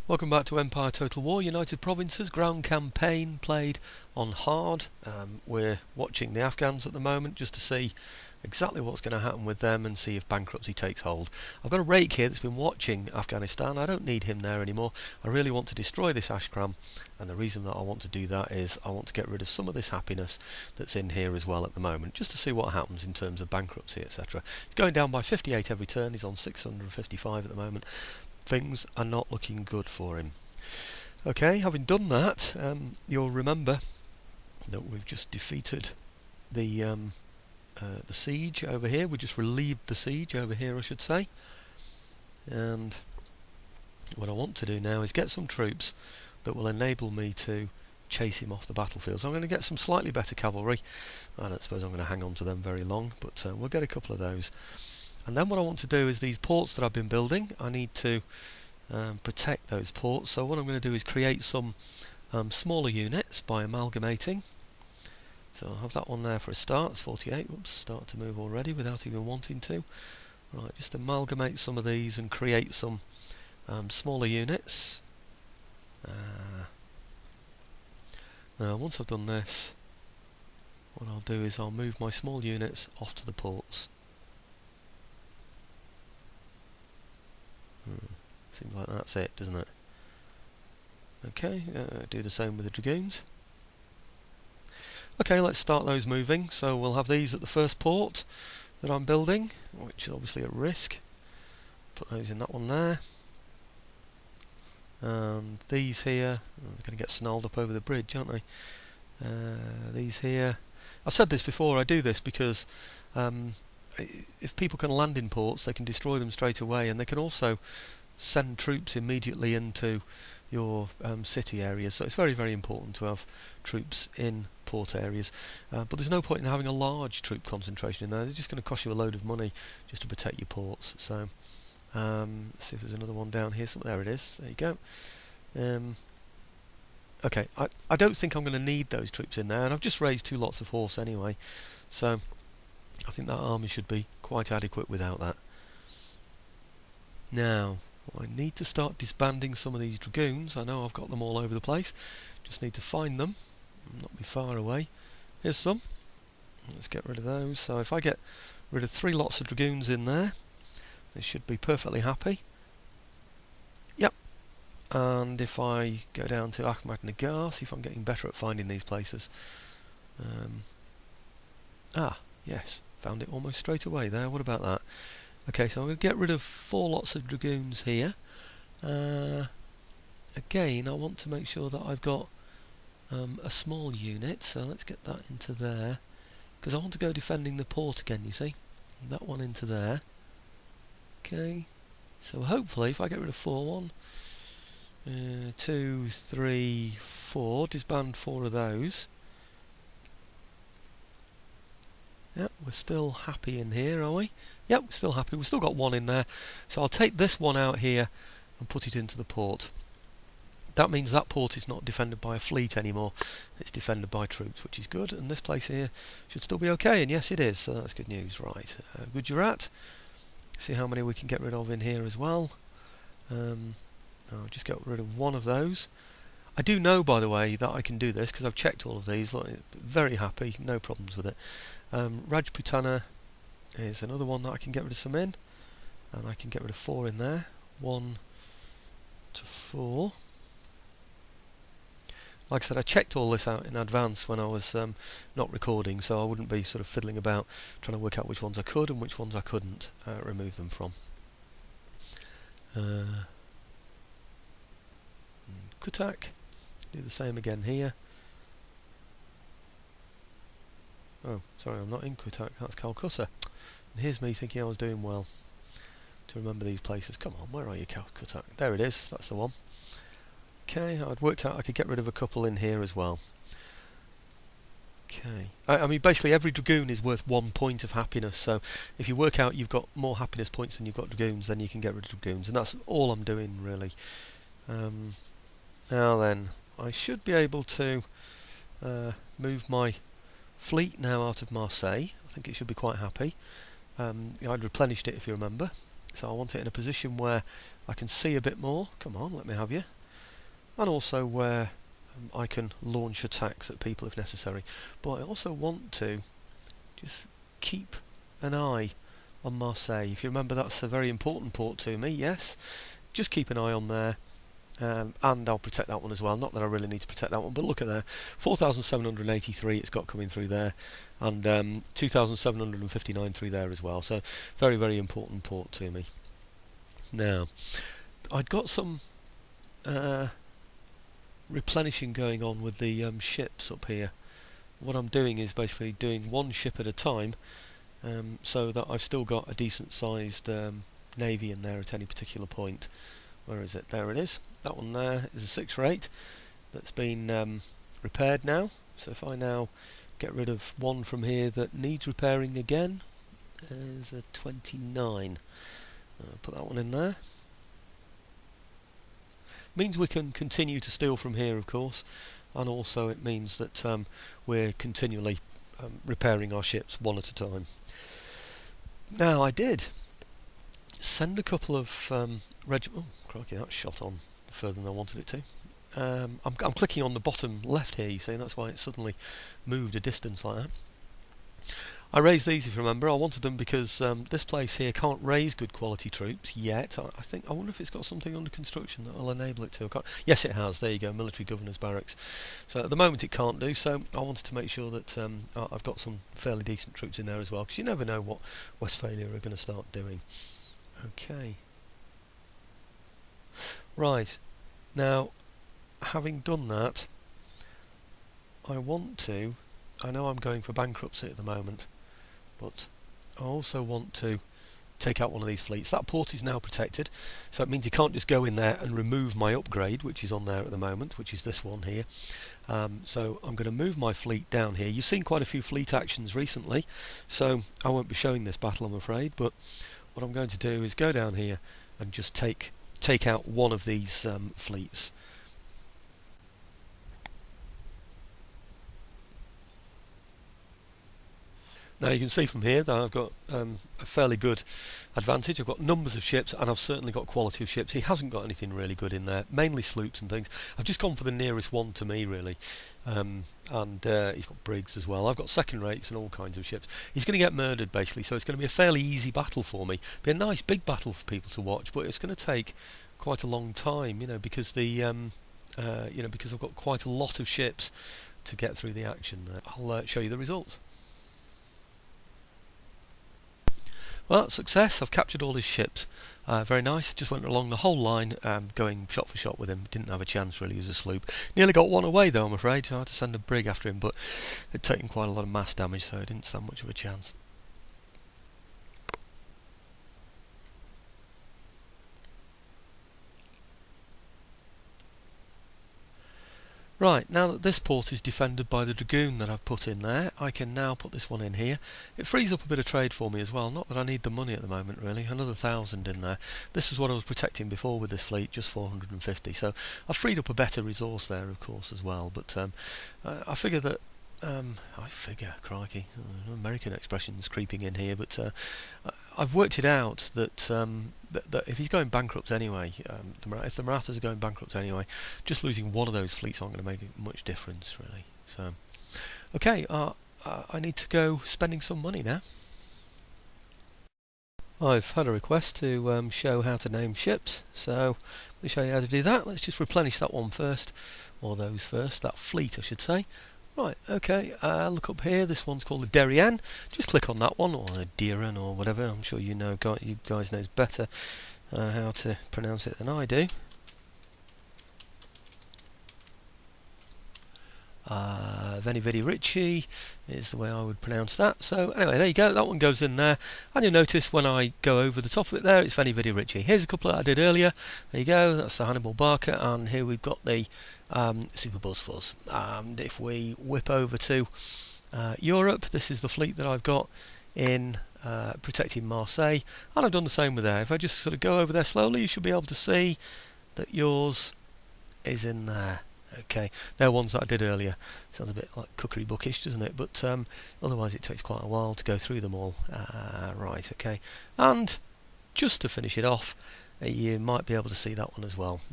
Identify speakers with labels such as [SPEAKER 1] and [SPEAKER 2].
[SPEAKER 1] Welcome back to Empire Total War, United Provinces, ground campaign played on hard. We're watching the Afghans at the moment just to see exactly what's going to happen with them and see if bankruptcy takes hold. I've got a rake here that's been watching Afghanistan. I don't need him there anymore. I really want to destroy this Ashram, and the reason that I want to do that is I want to get rid of some of this happiness that's in here as well at the moment, just to see what happens in terms of bankruptcy, etc. He's going down by 58 every turn. He's on 655 at the moment. Things are not looking good for him. Okay, having done that, you'll remember that we've just defeated the siege over here. We just relieved the siege over here, I should say. And what I want to do now is get some troops that will enable me to chase him off the battlefield. So I'm going to get some slightly better cavalry. I don't suppose I'm going to hang on to them very long, but we'll get a couple of those. And then what I want to do is these ports that I've been building, I need to protect those ports. So what I'm going to do is create some smaller units by amalgamating. So I'll have that one there for a start. It's 48. Whoops, start to move already without even wanting to. Right, just amalgamate some of these and create some smaller units. Now once I've done this, what I'll do is I'll move my small units off to the ports. Seems like that's it, doesn't it? Okay, do the same with the dragoons. Okay, let's start those moving. So we'll have these at the first port that I'm building, which is obviously at risk. Put those in that one there. And these here, they're going to get snarled up over the bridge, aren't they? These here, I've said this before, I do this because if people can land in ports, they can destroy them straight away, and they can also send troops immediately into your city areas. So it's very, very important to have troops in port areas. But there's no point in having a large troop concentration in there. It's just going to cost you a load of money just to protect your ports. So let's see if there's another one down here. There it is. There you go. Okay, I don't think I'm going to need those troops in there, and I've just raised 2 lots of horse anyway. So I think that army should be quite adequate without that. Now, I need to start disbanding some of these dragoons. I know I've got them all over the place. Just need to find them. Not be far away. Here's some. Let's get rid of those. So if I get rid of 3 lots of dragoons in there, they should be perfectly happy. Yep. And if I go down to Ahmadnagar, see if I'm getting better at finding these places. Yes. Found it almost straight away there. What about that? Okay, so I'm going to get rid of 4 lots of dragoons here. Again, I want to make sure that I've got a small unit, so let's get that into there. Because I want to go defending the port again, you see. That one into there. Okay, so hopefully if I get rid of 4, 1, 2, 3, 4, disband 4 of those. Yep, we're still happy in here, are we? Yep, we're still happy. We've still got 1 in there. So I'll take this one out here and put it into the port. That means that port is not defended by a fleet anymore. It's defended by troops, which is good. And this place here should still be okay. And yes, it is. So that's good news. Right. Gujarat. See how many we can get rid of in here as well. I'll just get rid of 1 of those. I do know, by the way, that I can do this because I've checked all of these. Very happy. No problems with it. Rajputana is another one that I can get rid of some in, and I can get rid of 4 in there. 1 to 4. Like I said, I checked all this out in advance when I was not recording, so I wouldn't be sort of fiddling about trying to work out which ones I could and which ones I couldn't remove them from. Kutak, do the same again here. Oh, sorry, I'm not in Kutak, that's Calcutta. And here's me thinking I was doing well to remember these places. Come on, where are you, Kutak? There it is, that's the one. Okay, I'd worked out I could get rid of a couple in here as well. Okay, I mean basically every dragoon is worth 1 point of happiness, so if you work out you've got more happiness points than you've got dragoons, then you can get rid of dragoons, and that's all I'm doing really. Now then, I should be able to move my fleet now out of Marseille. I think it should be quite happy. I'd replenished it if you remember. So I want it in a position where I can see a bit more. Come on, let me have you. And also where I can launch attacks at people if necessary. But I also want to just keep an eye on Marseille. If you remember, that's a very important port to me, yes. Just keep an eye on there. And I'll protect that one as well. Not that I really need to protect that one, but look at there, 4,783 it's got coming through there, and 2,759 through there as well. So very, very important port to me. Now, I'd got some replenishing going on with the ships up here. What I'm doing is basically doing one ship at a time, so that I've still got a decent sized navy in there at any particular point. Where is it? There it is. That one there is a 6 or 8 that's been repaired now. So if I now get rid of one from here that needs repairing again, there's a 29. Put that one in there. Means we can continue to steal from here, of course, and also it means that we're continually repairing our ships one at a time. Now, I did send a couple of regiments. Oh, crikey, that shot on further than I wanted it to. I'm clicking on the bottom left here, you see, and that's why it suddenly moved a distance like that. I raised these, if you remember. I wanted them because this place here can't raise good quality troops yet. I wonder if it's got something under construction that will enable it to. Yes, it has. There you go, military governor's barracks. So at the moment it can't do so. I wanted to make sure that I've got some fairly decent troops in there as well, because you never know what Westphalia are going to start doing. Okay. Right. Now, having done that, I know I'm going for bankruptcy at the moment, but I also want to take out one of these fleets. That port is now protected, so it means you can't just go in there and remove my upgrade, which is on there at the moment, which is this one here. So I'm going to move my fleet down here. You've seen quite a few fleet actions recently, so I won't be showing this battle, I'm afraid, but what I'm going to do is go down here and just take out one of these fleets. Now you can see from here that I've got a fairly good advantage. I've got numbers of ships, and I've certainly got quality of ships. He hasn't got anything really good in there, mainly sloops and things. I've just gone for the nearest one to me, really. And he's got brigs as well. I've got second rates and all kinds of ships. He's going to get murdered, basically, so it's going to be a fairly easy battle for me. Be a nice big battle for people to watch, but it's going to take quite a long time, because because I've got quite a lot of ships to get through the action there. I'll show you the results. Well, success. I've captured all his ships. Very nice. Just went along the whole line, going shot for shot with him. Didn't have a chance really as a sloop. Nearly got one away though, I'm afraid. So I had to send a brig after him, but it'd taken quite a lot of mass damage, so it didn't stand much of a chance. Right, now that this port is defended by the Dragoon that I've put in there, I can now put this one in here. It frees up a bit of trade for me as well, not that I need the money at the moment really, another 1,000 in there. This is what I was protecting before with this fleet, just 450, so I've freed up a better resource there of course as well, but I figure that, crikey, American expressions creeping in here, but I've worked it out that that if he's going bankrupt anyway, if the Marathas are going bankrupt anyway, just losing one of those fleets aren't going to make much difference really. So, okay, I need to go spending some money now. I've had a request to show how to name ships, so let me show you how to do that. Let's just replenish that one first, or those first, that fleet I should say. Right, okay, look up here, this one's called the Darien. Just click on that one, or the Diran, or whatever. I'm sure you guys know better how to pronounce it than I do. Veni Vidi Ricci is the way I would pronounce that. So anyway, there you go, that one goes in there, and you'll notice when I go over the top of it there, it's Veni Vidi Ricci. Here's a couple that I did earlier. There you go, that's the Hannibal Barca, and here we've got the Super Buzz. And if we whip over to Europe, this is the fleet that I've got in protecting Marseille, and I've done the same with there. If I just sort of go over there slowly, you should be able to see that yours is in there. Okay, they're ones that I did earlier. Sounds a bit like cookery bookish, doesn't it? But otherwise it takes quite a while to go through them all. Right, okay. And just to finish it off, you might be able to see that one as well.